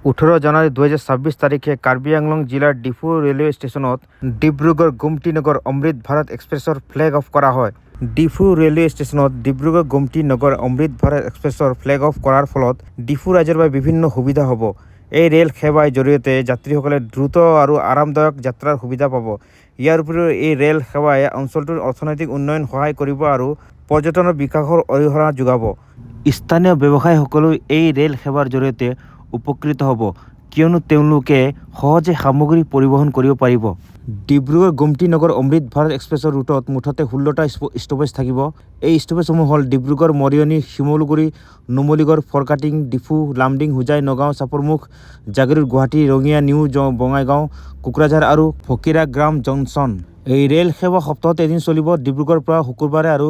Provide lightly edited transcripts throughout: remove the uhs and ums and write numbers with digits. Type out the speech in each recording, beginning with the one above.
18 জানুৱাৰী 2026 তাৰিখে কাৰ্বি আংলং জিলাৰ ডিফু ৰেলৱে ষ্টেচনত ডিব্ৰুগড় গোমতী নগৰ অমৃত ভাৰত এক্সপ্ৰেছৰ ফ্লেগ অফ কৰা হয়। ডিফু ৰেলৱে ষ্টেচনত ডিব্ৰুগড় গোমতী নগৰ অমৃত ভাৰত এক্সপ্ৰেছৰ ফ্লেগ অফ কৰাৰ ফলত ডিফু ৰাইজৰ বাবে বিভিন্ন সুবিধা হ'ব। এই ৰেল সেৱাৰ জৰিয়তে যাত্ৰীসকলে দ্ৰুত আৰু আৰামদায়ক যাত্ৰাৰ সুবিধা পাব। ইয়াৰ উপৰিও এই ৰেল সেৱাই অঞ্চলটোৰ অৰ্থনৈতিক উন্নয়ন সহায় কৰিব আৰু পৰ্যটনৰ বিকাশৰ অৰিহণা যোগাব। স্থানীয় ব্যৱসায়ীসকলেও এই ৰেল সেৱাৰ জৰিয়তে উপকৃত হ'ব, কিয়নো তেওঁলোকে সহজে সামগ্ৰী পৰিবহণ কৰিব পাৰিব। ডিব্ৰুগড় গোমতী নগৰ অমৃত ভাৰত এক্সপ্ৰেছৰ ৰুটত মুঠতে 16টা ষ্টপেজ থাকিব। এই ষ্টপেজসমূহ হ'ল ডিব্ৰুগড়, মৰিয়নি, শিমলুগুৰি, নুমলীগড়, ফৰকাটিং, ডিফু, লামডিং, হোজাই, নগাঁও, চাপৰমুখ, জাগিৰোড, গুৱাহাটী, ৰঙিয়া, নিউ বঙাইগাঁও, কোকৰাঝাৰ আৰু ফকিৰাগ্ৰাম জংচন। এই ৰেল সেৱা সপ্তাহত এদিন চলিব, ডিব্ৰুগড়ৰ পৰা শুকুৰবাৰে আৰু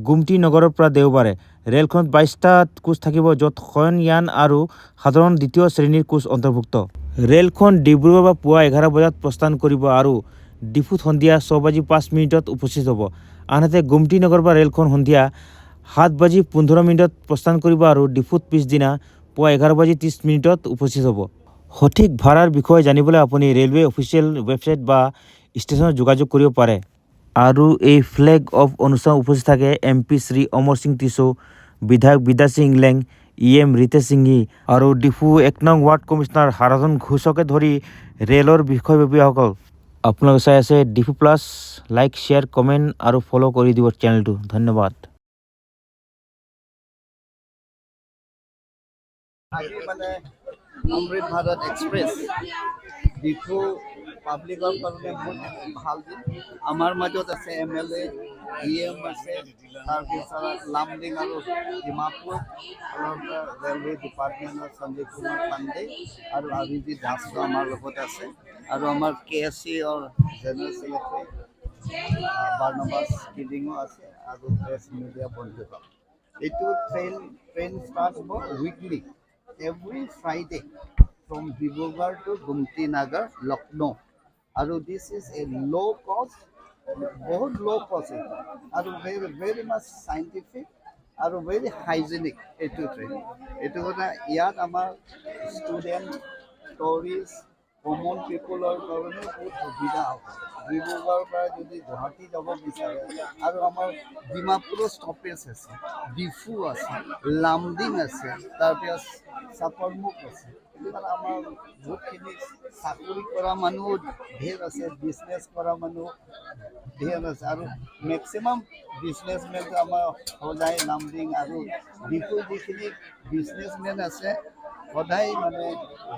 গোমতী নগৰৰ পৰা দেওবাৰে। ৰেলখনত 22টা কোচ থাকিব, য'ত শয়নয়ান আৰু সাধাৰণ দ্বিতীয় শ্ৰেণীৰ কোচ অন্তৰ্ভুক্ত। ৰেলখন ডিব্ৰুগড়ৰ পৰা পুৱা 11 বজাত প্ৰস্থান কৰিব আৰু ডিফুত সন্ধিয়া 6:05 উপস্থিত হ'ব। আনহাতে গোমতী নগৰৰ পৰা ৰেলখন সন্ধিয়া 7:15 প্ৰস্থান কৰিব আৰু ডিফুত পিছদিনা পুৱা 11:30 উপস্থিত হ'ব। সঠিক ভাড়াৰ বিষয়ে জানিবলৈ আপুনি ৰেলৱে অফিচিয়েল ৱেবছাইট বা ষ্টেচনত যোগাযোগ কৰিব পাৰে। আৰু এই ফ্লেগ অফ অনুষ্ঠানত উপস্থিত থাকে MP শ্ৰী অমৰ সিং টিছো, বিধায়ক বিদ্যা সিং ইংলেং, EM ৰিতেশ সিংহি আৰু ডিফু 1 নং ৱাৰ্ড কমিছনাৰ হাৰাধন ঘোষকে ধৰি ৰেলৰ বিষয়ববীয়াসকল। আপোনালোকে চাই আছে Diphu plus. Like, share, comment আৰু ফ'ল' কৰি দিব চেনেলটো। ধন্যবাদ। আজি মানে অমৃত ভাৰত এক্সপ্ৰেছ ডিফু পাব্লিকৰ কাৰণে বহুত ভাল দিন। আমাৰ মাজত আছে MLA, EM আছে, তাৰপিছত লামডিং আৰু ডিমাপুৰ ৰেলৱে ডিপাৰ্টমেণ্টৰ সঞ্জীৱ কুমাৰ পাণ্ডে আৰু অভিজিৎ দাসো আমাৰ লগত আছে, আৰু আমাৰ KSCৰ জেনেৰেল ছেক্ৰেটাৰী বাৰ্ণবাছ কিডিঙো আছে, আৰু প্ৰেছ মিডিয়া বন্ধুসকল। এইটো ট্ৰেইন ষ্টাৰ্ট হ'ব weekly every Friday from Dibrugarh to Gumti Nagar, Lucknow. And this is a low cost, very low cost, and very much scientific, and very hygienic. Train. Yet our student, tourists, common people are going to সুবিধা হ'ব। ডিব্ৰুগড়ৰ পৰা যদি গুৱাহাটী যাব বিচাৰে, আৰু আমাৰ ডিমাপুৰৰ ষ্টপেজ আছে, ডিফু আছে, লামডিং আছে, তাৰপিছত চাপৰমুখ আছে। সেইটো কাৰণে আমাৰ বহুতখিনি চাকৰি কৰা মানুহ ঢেৰ আছে, বিজনেছ কৰা মানুহ ঢেৰ আছে, আৰু মেক্সিমাম বিজনেছমেন আমাৰ হোজাই, লামডিং আৰু ডিফুৰ যিখিনি বিজনেছমেন আছে, সদায় মানে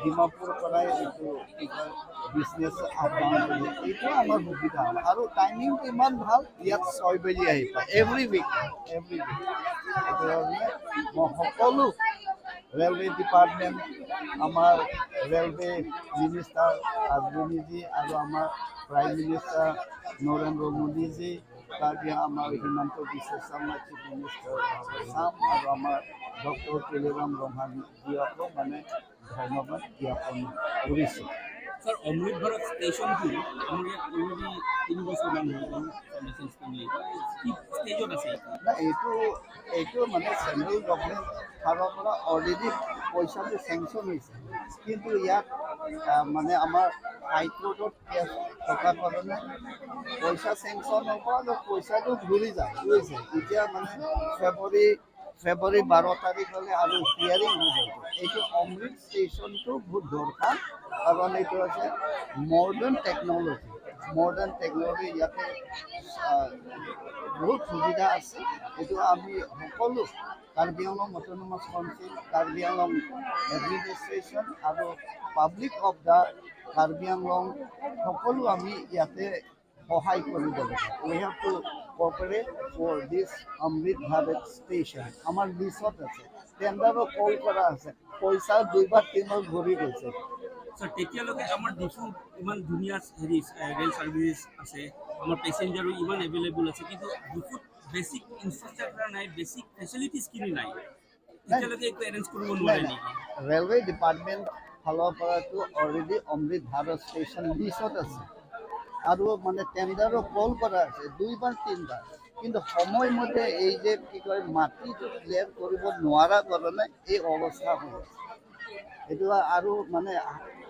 ডিমাপুৰৰ পৰাই এইটো কি কয় বিজনেছ আপ ডাউন কৰি, এইটো আমাৰ সুবিধা হ'ল। আৰু টাইমিংটো ইমান ভাল, ইয়াত 6 বাজি আহি পায় এভৰি উইক। সেইটো কাৰণে মই সকলো ৰেলৱে ডিপাৰ্টমেণ্ট, আমাৰ ৰেলৱে মিনিষ্টাৰ আজমনীজি, আৰু আমাৰ প্ৰাইম মিনিষ্টাৰ নৰেন্দ্ৰ মোদীজি, তাৰপিছত আমাৰ হিমন্ত বিশ্ব শৰ্মা চিফ মিনিষ্টাৰ আছাম, আৰু আমাৰ ডক্টৰ তুলিৰাম ৰভাংগীকো মানে ধন্যবাদ জ্ঞাপন কৰিছোঁ। স্যাৰ, অমৃত ভাৰত স্টেশনটো আমাৰ অলৰেডি 3 বছৰমান হৈ গ'ল কি ষ্টেজত আছে? এইটো মানে চেন্ট্ৰেল গভৰ্ণমেণ্ট ফালৰ পৰা অলৰেডি পইচাটো চেংচন হৈছে, কিন্তু ইয়াত মানে আমাৰ হাইকোৰ্টত কেছ থকাৰ কাৰণে পইচা চেংচন হ'ব আৰু পইচাটো ঘূৰি যায়, বুজিছে। এতিয়া মানে ফেব্ৰুৱাৰী 12 তাৰিখলৈ আৰু হিয়াৰিং হৈ যাব। এইটো অমৃত ষ্টেচনটো বহুত দৰকাৰ, কাৰণ এইটো হৈছে মডাৰ্ণ টেকন'লজি। ইয়াতে বহুত সুবিধা আছে। এইটো আমি সকলো Karbi Anglong autonomous council, Karbi Anglong administration আৰু public of the Karbi Anglong সকলো আমি ইয়াতে সহায় কৰিব লাগে। We have to cooperate for this Amrit Bharat station. আমাৰ লিষ্টত আছে, টেণ্ডাৰো কল কৰা আছে, পইচা 2-3 ঘূৰি গৈছে। স্যাৰ, তেতিয়ালৈকে আমাৰ ডিফুত ইমান ধুনীয়া ৰেল ছাৰ্ভিচ আছে, আমাৰ পেচেঞ্জাৰো ইমান এভেইলেবল আছে, কিন্তু ডিফুত বেছিক ইনফ্ৰাষ্ট্ৰাকচাৰ নাই, বেছিক ফেচিলিটিছখিনি নাই। তেতিয়ালৈকে একো এৰেঞ্জ কৰিব নোৱাৰে নেকি? ৰেলৱে ডিপাৰ্টমেণ্ট ফালৰ পৰাতো অলৰেডি অমৃত ভাৰত ষ্টেচন লিষ্টত আছে, আৰু মানে টেণ্ডাৰো কল কৰা আছে 2-3বাৰ, কিন্তু সময়মতে এই যে কি কয় মাটিটো ক্লিয়াৰ কৰিব নোৱাৰা কাৰণে এই অৱস্থা হৈ আছে। এইটো আৰু মানে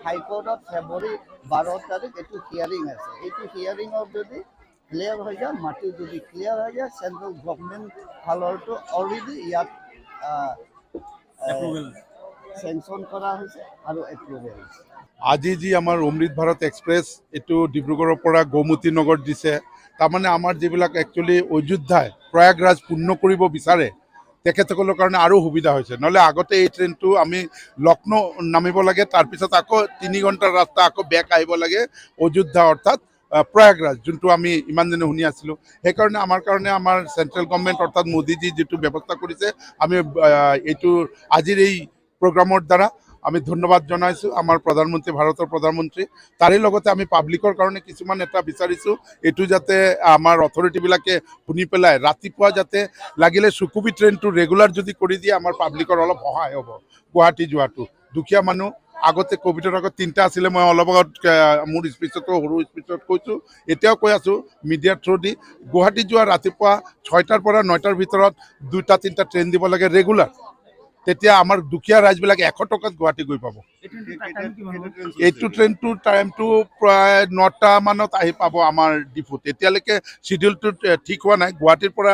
হাইকোৰ্টত ফেব্ৰুৱাৰী 12 তাৰিখ এইটো হিয়াৰিং আছে। এইটো হিয়াৰিঙত যদি ক্লিয়াৰ হৈ যায়, মাটি যদি ক্লিয়াৰ হৈ যায়, চেণ্ট্ৰেল গভৰ্ণমেণ্ট ফালৰটো অলৰেডি ইয়াত এপ্ৰুভেল চেংচন কৰা হৈছে আৰু এপ্ৰুভেল হৈছে। আজি যি আমাৰ অমৃত ভাৰত এক্সপ্ৰেছ এইটো ডিব্ৰুগড়ৰ পৰা গৌমতী নগৰ দিছে, তাৰমানে আমাৰ যিবিলাক একচুৱেলি অযোধ্যাই প্ৰয়াগৰাজ পূৰ্ণ কৰিব বিচাৰে তেখেতসকলৰ কাৰণে আৰু সুবিধা হৈছে। নহ'লে আগতে এই ট্ৰেইনটো আমি লক্ষ্ণৌ নামিব লাগে, তাৰপিছত আকৌ 3 ঘণ্টাৰ ৰাস্তা আকৌ বেক আহিব লাগে অযোধ্যা অৰ্থাৎ প্ৰয়াগৰাজ, যোনটো আমি ইমান দিনে শুনি আছিলোঁ। সেইকাৰণে আমাৰ চেণ্ট্ৰেল গভৰ্ণমেণ্ট অৰ্থাৎ মোদীজী যিটো ব্যৱস্থা কৰিছে, আমি এইটো আজিৰ এই প্ৰগ্ৰামৰ দ্বাৰা আমি ধন্যবাদ জনাইছোঁ আমাৰ প্ৰধানমন্ত্ৰী, ভাৰতৰ প্ৰধানমন্ত্ৰী। তাৰে লগতে আমি পাব্লিকৰ কাৰণে কিছুমান এটা বিচাৰিছোঁ, এইটো যাতে আমাৰ অথৰিটিবিলাকে শুনি পেলাই ৰাতিপুৱা যাতে লাগিলে চুকুবি ট্ৰেইনটো ৰেগুলাৰ যদি কৰি দিয়ে আমাৰ পাব্লিকৰ অলপ সহায় হ'ব। গুৱাহাটী যোৱাটো দুখীয়া মানুহ, আগতে ক'ভিডৰ আগত 3টা আছিলে, মই অলপ আগত মোৰ স্পীচতো সৰু স্পীচত কৈছোঁ, এতিয়াও কৈ আছোঁ মিডিয়াৰ থ্ৰু দি, গুৱাহাটী যোৱা ৰাতিপুৱা 6টাৰ পৰা 9টাৰ ভিতৰত 2-3টা ট্ৰেইন দিব লাগে ৰেগুলাৰ। তেতিয়া আমাৰ দুখীয়া ৰাইজবিলাক 100 টকাত গুৱাহাটী গৈ পাব। এইটো ট্ৰেইনটোৰ টাইমটো প্ৰায় 9টা মানত আহি পাব আমাৰ ডিপুত। এতিয়ালৈকে চিডিউলটো ঠিক হোৱা নাই। গুৱাহাটীৰ পৰা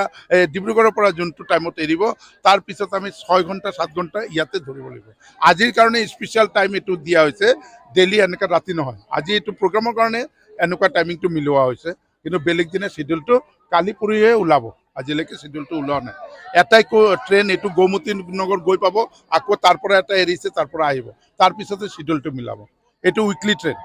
ডিব্ৰুগড়ৰ পৰা যোনটো টাইমত এৰিব, তাৰপিছত আমি 6 ঘণ্টা 7 ঘণ্টা ইয়াতে ধৰিব লাগিব। আজিৰ কাৰণে স্পেচিয়েল টাইম এইটো দিয়া হৈছে, ডেইলি এনেকৈ ৰাতি নহয়। আজি এইটো প্ৰগ্ৰামৰ কাৰণে এনেকুৱা টাইমিংটো মিলোৱা হৈছে, কিন্তু বেলেগ দিনে চিডিউলটো কালি পৰহিহে ওলাব। আজিলৈকে চিডিউলটো ওলোৱা নাই। এটাই ট্ৰেইন এইটো গৌমতী নগৰ গৈ পাব, আকৌ তাৰ পৰা এটা এৰিছে, তাৰ পৰা আহিব, তাৰপিছতে চিডিউলটো মিলাব। এইটো উইকলি ট্ৰেইন।